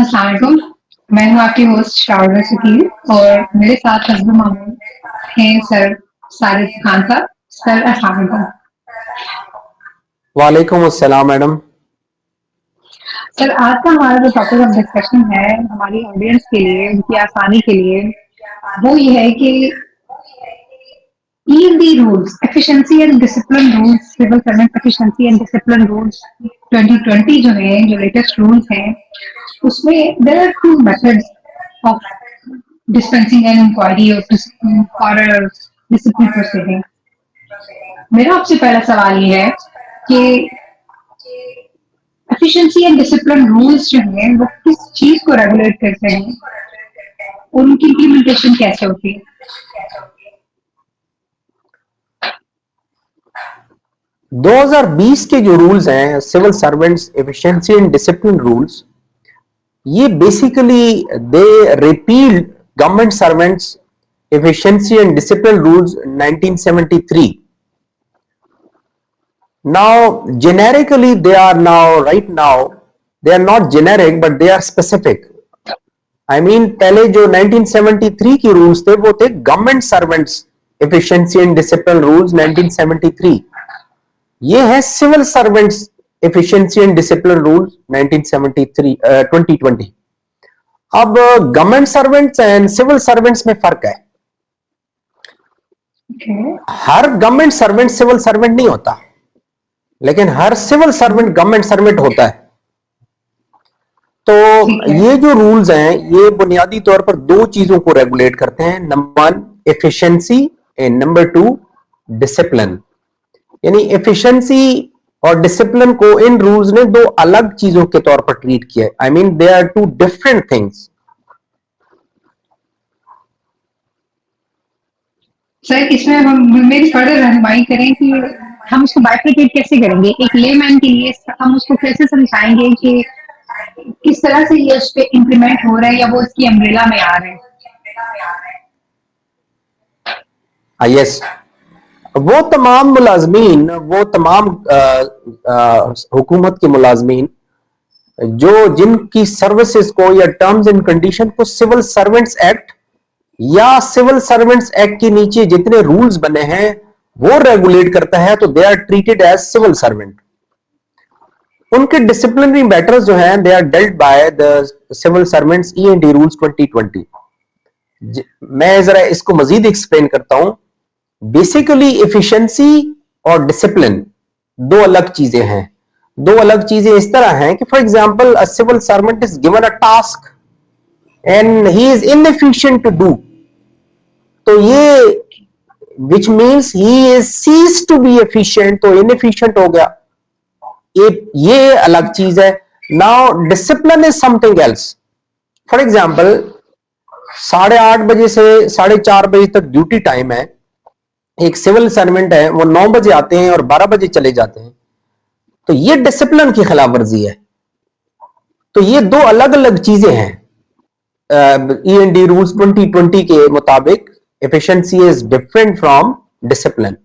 अस्सलाम वालेकुम। मैं हूँ आपकी होस्ट शावरा शकील और मेरे साथ हस्बैंड मामून हैं सर सारिद खान साहब। सर अस्सलाम वालेकुम। वालेकुम अस्सलाम मैडम। सर आज का हमारा जो टॉपिक ऑफ डिस्कशन है हमारी ऑडियंस के लिए उनकी आसानी के लिए वो ये है कि EMD rules, efficiency and discipline rules, civil servant efficiency and discipline rules 2020 जो है जो लेटेस्ट रूल्स हैं उसमें there are two methods of dispensing an inquiry or a discipline proceeding. मेरा आपसे पहला सवाल ये है कि efficiency and discipline rules जो हैं वो किस चीज को रेगुलेट करते हैं और उनकी इम्प्लीमेंटेशन कैसे होती है? 2020 के जो रूल्स हैं civil servants efficiency and discipline rules, ये basically they repealed government servants efficiency and discipline rules 1973. Now generically they are now right now they are not generic but they are specific. I mean पहले जो 1973 की rules थे वो थे government servants efficiency and discipline rules 1973. ये है civil servants efficiency and discipline rules 1973 2020. अब government servants and civil servants में फर्क है. हर गवर्नमेंट सर्वेंट सिविल सर्वेंट नहीं होता, लेकिन हर सिविल सर्वेंट गवर्नमेंट सर्वेंट होता है. तो ये जो रूल्स हैं ये बुनियादी तौर पर दो चीजों को रेगुलेट करते हैं. Number 1 efficiency and number 2 discipline. यानी एफिशिएंसी और डिसिप्लिन को इन रूल्स ने दो अलग चीजों के तौर पर ट्रीट किया है. I mean they are two different things. Sir इसमें हम मेरी फर्दर रहनुमाई करें कि हम उसको बाइफरकेट कैसे करेंगे, एक लेमैन के लिए हम उसको कैसे समझाएंगे कि किस तरह से ये उस पर इम्प्लीमेंट हो रहा है या वो इसकी अम्ब्रेला में आ रहे हैं. यस, वो तमाम मुलाजमीन, वो तमाम हुकूमत के मुलाजमीन जो जिनकी सर्विसेज को या टर्म्स एंड कंडीशन को सिविल सर्वेंट्स एक्ट या सिविल सर्वेंट्स एक्ट के नीचे जितने रूल्स बने हैं वो रेगुलेट करता है, तो they are treated as civil servant. उनके डिसिप्लिनरी मैटर्स जो हैं they are dealt by the civil servants E&D rules 2020. मैं जरा इसको मजीद एक्सप्लेन करता हूं. बेसिकली एफिशिएंसी और डिसिप्लिन दो अलग चीजें हैं. दो अलग चीजें इस तरह हैं कि for example a civil servant is given a task and he is inefficient to do, तो ये which means he is cease to be efficient, तो इनएफिशिएंट हो गया. ये अलग चीज है. Now discipline is something else. For example 8:30 बजे से 4:30 बजे तक ड्यूटी टाइम है. एक सिविल सर्वेंट है, वो 9 बजे आते हैं और 12 बजे चले जाते हैं, तो ये डिसिप्लिन की खिलाफ वर्जी है. तो ये दो अलग अलग चीजें हैं. E&D रूल्स 2020 के मुताबिक efficiency is different from discipline.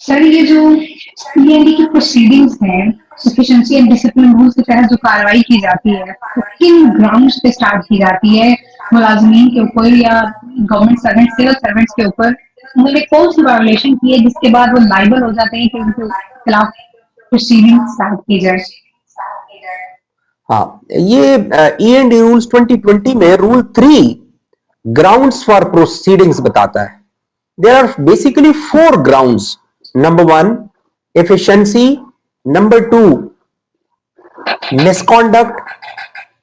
Sir ये जो END की प्रोसीडिंग्स हैं एफिशिएंसी एंड डिसिप्लिन रूल्स के तहत जो कार्रवाई की जाती है वो किन ग्राउंड्स पे स्टार्ट की जाती है? मुलाजमीन के ऊपर या गवर्नमेंट सर्वेंट सिविल सर्वेंट्स के ऊपर उन्होंने कौन सी वायोलेशन की है जिसके बाद वो लाइबल हो जाते हैं कि उनके खिलाफ प्रोसीडिंग स्टार्ट की जाए? हाँ, ये E&D रूल्स 2020 में रूल 3 ग्राउंड्स फॉर प्रोसीडिंग्स बताता है. There are basically 4 grounds. Number 1 efficiency, number 2 misconduct,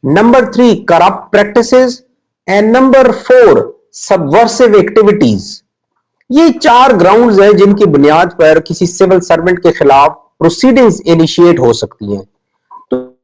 number 3 corrupt practices and number 4 subversive activities. ये 4 ग्राउंड्स हैं जिनकी बुनियाद पर किसी सिविल सर्वेंट के खिलाफ प्रोसीडिंग्स इनिशिएट हो सकती हैं.